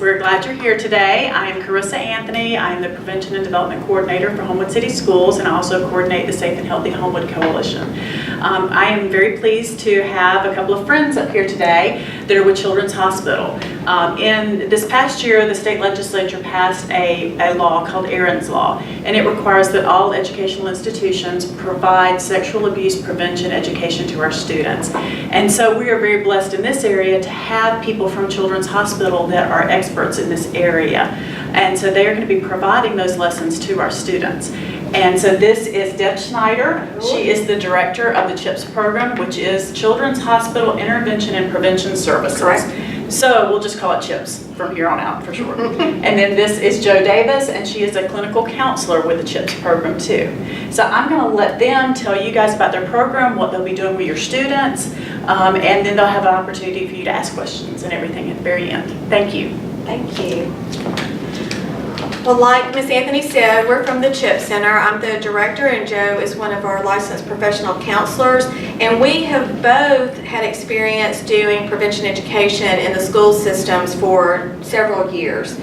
We're glad you're here today. I am Carissa Anthony. I am the Prevention and Development Coordinator for Homewood City Schools, and I also coordinate the Safe and Healthy Homewood Coalition. I am very pleased to have a couple of friends up here today that are with Children's Hospital. In this past year, the state legislature passed a law called Aaron's Law, and it requires that all educational institutions provide sexual abuse prevention education to our students. And so we are very blessed in this area to have people from Children's Hospital that are experts in this area. And so they are going to be providing those lessons to our students. And so this is Deb Schneider. She is the director of the CHIPS program, which is Children's Hospital Intervention and Prevention Services. Correct. So we'll just call it CHIPS from here on out for sure. And then this is Jo Davis, and she is a clinical counselor with the CHIPS program too. So I'm going to let them tell you guys about their program, what they'll be doing with your students, and then they'll have an opportunity for you to ask questions and everything at the very end. Thank you. Thank you. Well, like Ms. Anthony said, we're from the CHIPS Center. I'm the director, and Jo is one of our licensed professional counselors. And we have both had experience doing prevention education in the school systems for several years.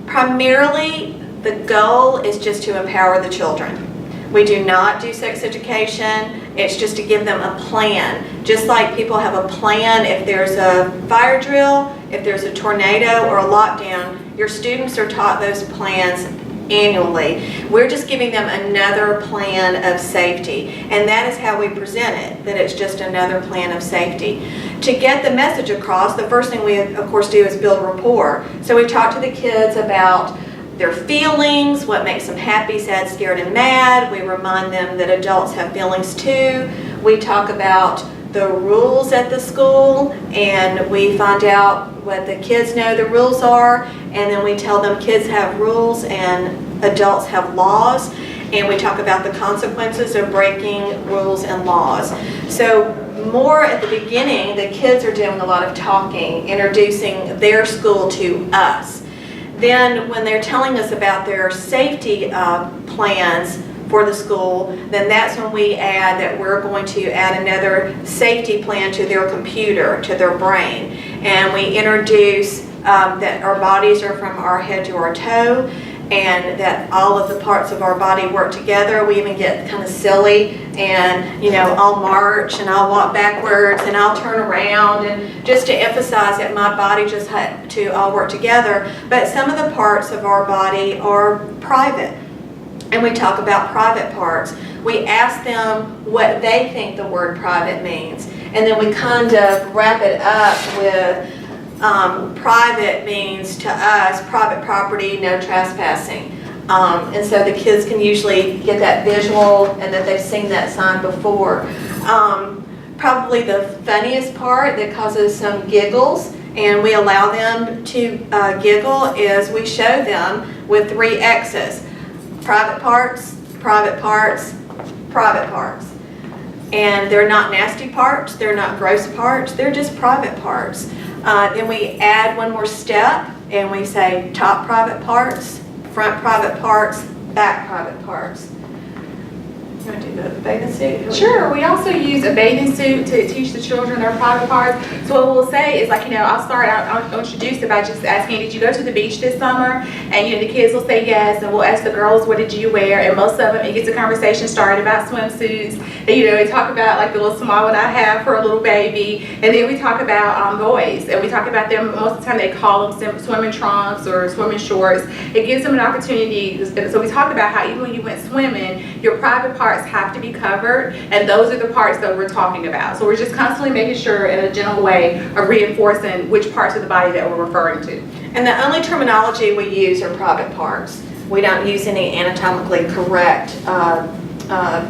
Primarily, the goal is just to empower the children. We do not do sex education. It's just to give them a plan. Just like people have a plan if there's a fire drill, if there's a tornado or a lockdown, your students are taught those plans annually. We're just giving them another plan of safety, and that is how we present it, that it's just another plan of safety. To get the message across, the first thing we of course do is build rapport. So we talk to the kids about their feelings, what makes them happy, sad, scared, and mad. We remind them that adults have feelings too. We talk about the rules at the school, and we find out what the kids know the rules are, and then we tell them kids have rules and adults have laws, and we talk about the consequences of breaking rules and laws. So more at the beginning, the kids are doing a lot of talking, introducing their school to us. Then when they're telling us about their safety plans for the school, then that's when we add that we're going to add another safety plan to their computer, to their brain. And we introduce that our bodies are from our head to our toe, and that all of the parts of our body work together. We even get kind of silly, and I'll march and I'll walk backwards and I'll turn around, and just to emphasize that my body just had to all work together. But some of the parts of our body are private, and we talk about private parts. We ask them what they think the word private means, and then we kind of wrap it up with private means to us private property, no trespassing. And so the kids can usually get that visual and that they've seen that sign before. Probably the funniest part that causes some giggles, and we allow them to giggle, is we show them with 3 X's. Private parts, private parts, private parts. And they're not nasty parts, they're not gross parts, they're just private parts. Then we add one more step, and we say top private parts, front private parts, back private parts. You want to do the bathing suit? Sure. We also use a bathing suit to teach the children their private parts. So what we'll say is, I'll start out, I'll introduce it by just asking, did you go to the beach this summer? And the kids will say yes, and we'll ask the girls, what did you wear? And most of them, it gets a conversation started about swimsuits. And we talk about like the little small one I have for a little baby. And then we talk about boys, and we talk about them, most of the time they call them swimming trunks or swimming shorts. It gives them an opportunity. So we talk about how even when you went swimming, your private parts have to be covered, and those are the parts that we're talking about. So we're just constantly making sure in a gentle way of reinforcing which parts of the body that we're referring to. And the only terminology we use are private parts. We don't use any anatomically correct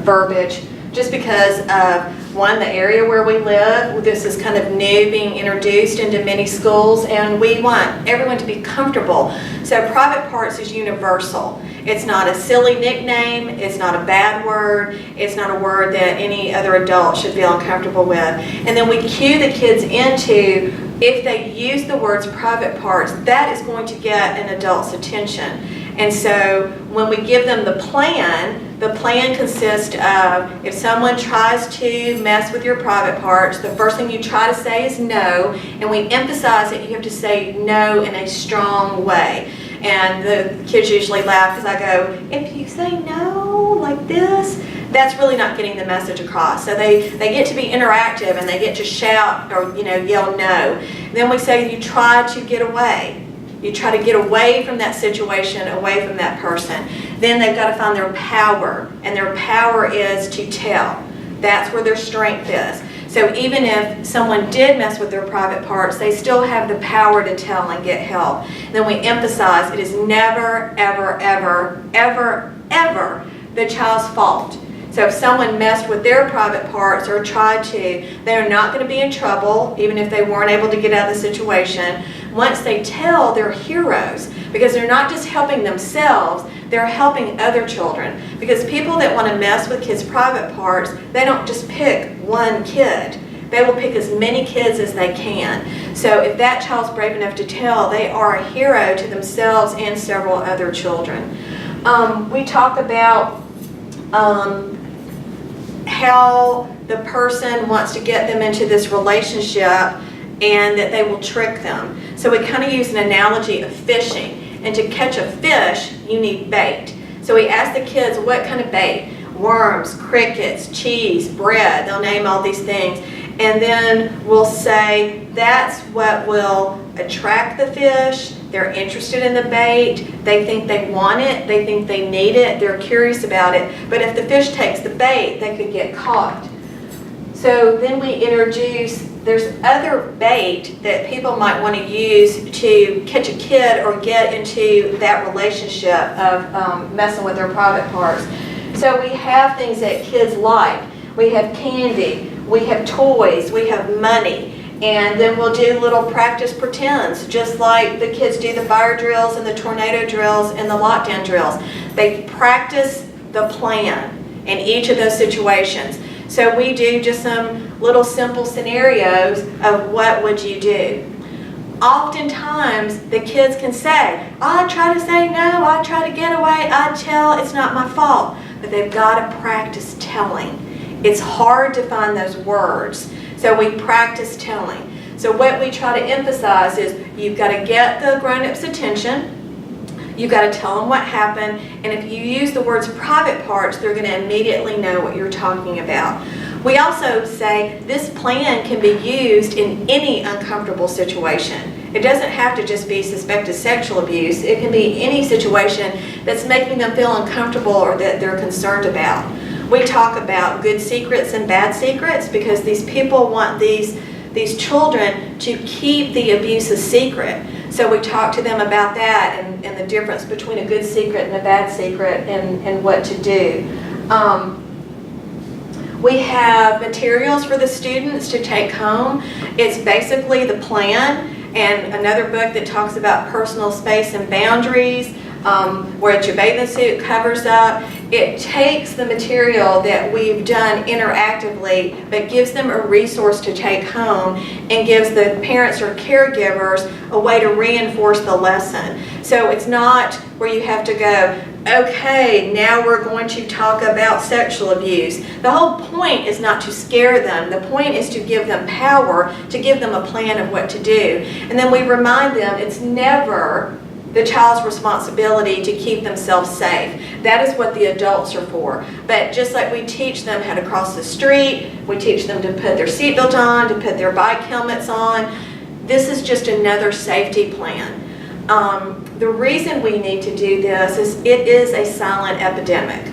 verbiage, just because of, one, the area where we live. This is kind of new, being introduced into many schools, and we want everyone to be comfortable. So private parts is universal. It's not a silly nickname, it's not a bad word, it's not a word that any other adult should feel uncomfortable with. And then we cue the kids into, if they use the words private parts, that is going to get an adult's attention. And so when we give them the plan, The plan consists of, if someone tries to mess with your private parts, the first thing you try to say is no, and we emphasize that you have to say no in a strong way. And the kids usually laugh because I go, if you say no like this, that's really not getting the message across. So they get to be interactive and they get to shout or yell no. Then we say you try to get away. You try to get away from that situation, away from that person. Then they've got to find their power, and their power is to tell. That's where their strength is. So even if someone did mess with their private parts, they still have the power to tell and get help. Then we emphasize it is never, ever, ever, ever, ever the child's fault. So if someone messed with their private parts or tried to, they're not going to be in trouble, even if they weren't able to get out of the situation. Once they tell, they're heroes, because they're not just helping themselves, they're helping other children. Because people that want to mess with kids' private parts, they don't just pick one kid. They will pick as many kids as they can. So if that child's brave enough to tell, they are a hero to themselves and several other children. We talk about how the person wants to get them into this relationship and that they will trick them. So we kind of use an analogy of fishing. And to catch a fish, you need bait. So we ask the kids, what kind of bait? Worms, crickets, cheese, bread. They'll name all these things. And then we'll say, that's what will attract the fish. They're interested in the bait. They think they want it. They think they need it. They're curious about it. But if the fish takes the bait, they could get caught. So then we introduce, there's other bait that people might want to use to catch a kid or get into that relationship of messing with their private parts. So we have things that kids like. We have candy, we have toys, we have money. And then we'll do little practice pretends, just like the kids do the fire drills and the tornado drills and the lockdown drills. They practice the plan in each of those situations. So we do just some little simple scenarios of what would you do. Oftentimes the kids can say, I try to say no, I try to get away, I tell, it's not my fault. But they've got to practice telling. It's hard to find those words. So we practice telling. So what we try to emphasize is you've got to get the grown-up's attention. You've got to tell them what happened. And if you use the words private parts, they're going to immediately know what you're talking about. We also say this plan can be used in any uncomfortable situation. It doesn't have to just be suspected sexual abuse. It can be any situation that's making them feel uncomfortable or that they're concerned about. We talk about good secrets and bad secrets because these people want these children to keep the abuse a secret. So we talk to them about that and the difference between a good secret and a bad secret and what to do. We have materials for the students to take home. It's basically the plan and another book that talks about personal space and boundaries, where your bathing suit covers up. It takes the material that we've done interactively, but gives them a resource to take home and gives the parents or caregivers a way to reinforce the lesson. So it's not where you have to go, okay, now we're going to talk about sexual abuse. The whole point is not to scare them. The point is to give them power, to give them a plan of what to do. And then we remind them it's never the child's responsibility to keep themselves safe. That is what the adults are for. But just like we teach them how to cross the street, we teach them to put their seatbelt on, to put their bike helmets on, this is just another safety plan. The reason we need to do this is it is a silent epidemic.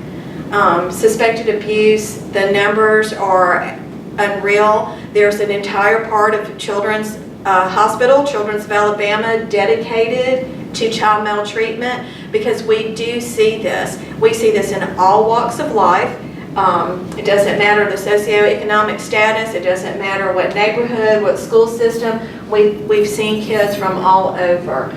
Suspected abuse, the numbers are unreal. There's an entire part of Children's Hospital, Children's of Alabama, dedicated to child maltreatment because we do see this. We see this in all walks of life. It doesn't matter the socioeconomic status, it doesn't matter what neighborhood, what school system, we've seen kids from all over.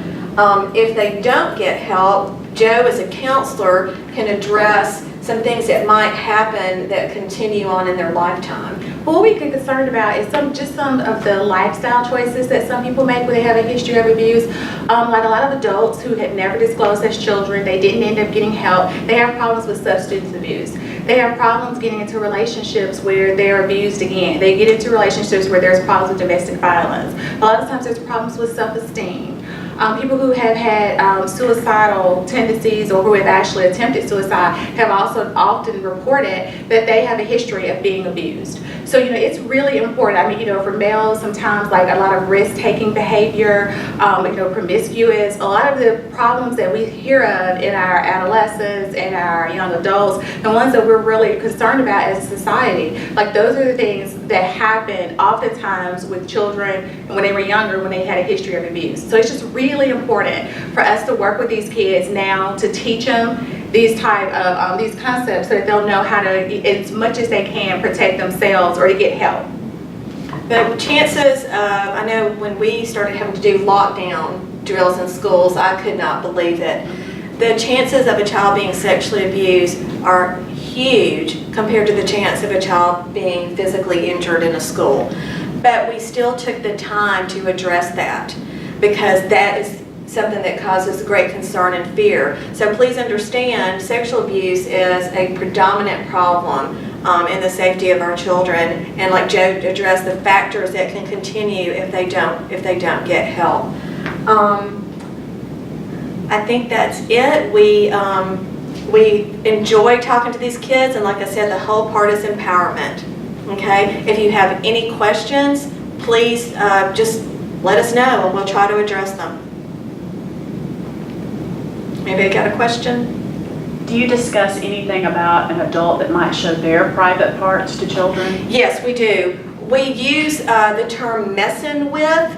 If they don't get help, Joe as a counselor can address some things that might happen that continue on in their lifetime. But what we get concerned about is some of the lifestyle choices that some people make when they have a history of abuse. Like a lot of adults who had never disclosed as children, they didn't end up getting help. They have problems with substance abuse. They have problems getting into relationships where they're abused again. They get into relationships where there's problems with domestic violence. A lot of times there's problems with self-esteem. People who have had suicidal tendencies or who have actually attempted suicide have also often reported that they have a history of being abused. So, it's really important. I mean, for males, sometimes like a lot of risk-taking behavior, promiscuous, a lot of the problems that we hear of in our adolescents and our young adults, the ones that we're really concerned about as a society, like those are the things that happen oftentimes with children when they were younger, when they had a history of abuse. So it's just really important for us to work with these kids now to teach them these type of these concepts so that they'll know how to, as much as they can, protect themselves or to get help. The chances of, I know when we started having to do lockdown drills in schools, I could not believe it. The chances of a child being sexually abused are huge compared to the chance of a child being physically injured in a school. But we still took the time to address that because that is something that causes great concern and fear. So please understand, sexual abuse is a predominant problem in the safety of our children, and like Joe addressed, the factors that can continue if they don't get help. I think that's it. We enjoy talking to these kids, and like I said, the whole part is empowerment. Okay, if you have any questions, please just let us know and we'll try to address them. Maybe I got a question? Do you discuss anything about an adult that might show their private parts to children? Yes, we do. We use the term messing with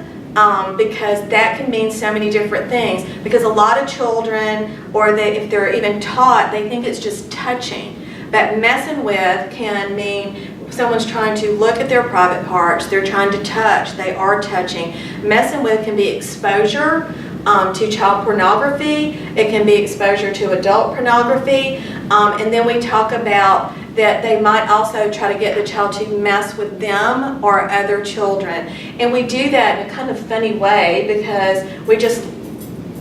because that can mean so many different things. Because a lot of children, or if they're even taught, they think it's just touching. But messing with can mean someone's trying to look at their private parts, they're trying to touch, they are touching. Messing with can be exposure to child pornography, it can be exposure to adult pornography, and then we talk about that they might also try to get the child to mess with them or other children. And we do that in a kind of funny way because we just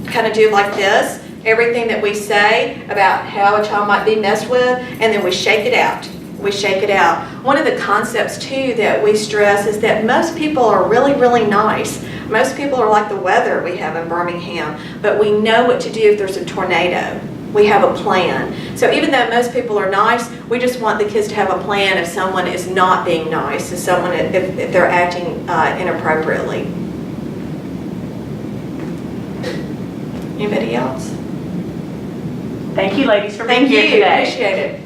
kind of do like this, everything that we say about how a child might be messed with, and then we shake it out. We shake it out. One of the concepts too that we stress is that most people are really, really nice. Most people are like the weather we have in Birmingham, but we know what to do if there's a tornado. We have a plan. So even though most people are nice, we just want the kids to have a plan if someone is not being nice, if they're acting inappropriately. Anybody else? Thank you, ladies, for being Thank here you. today. Appreciate it.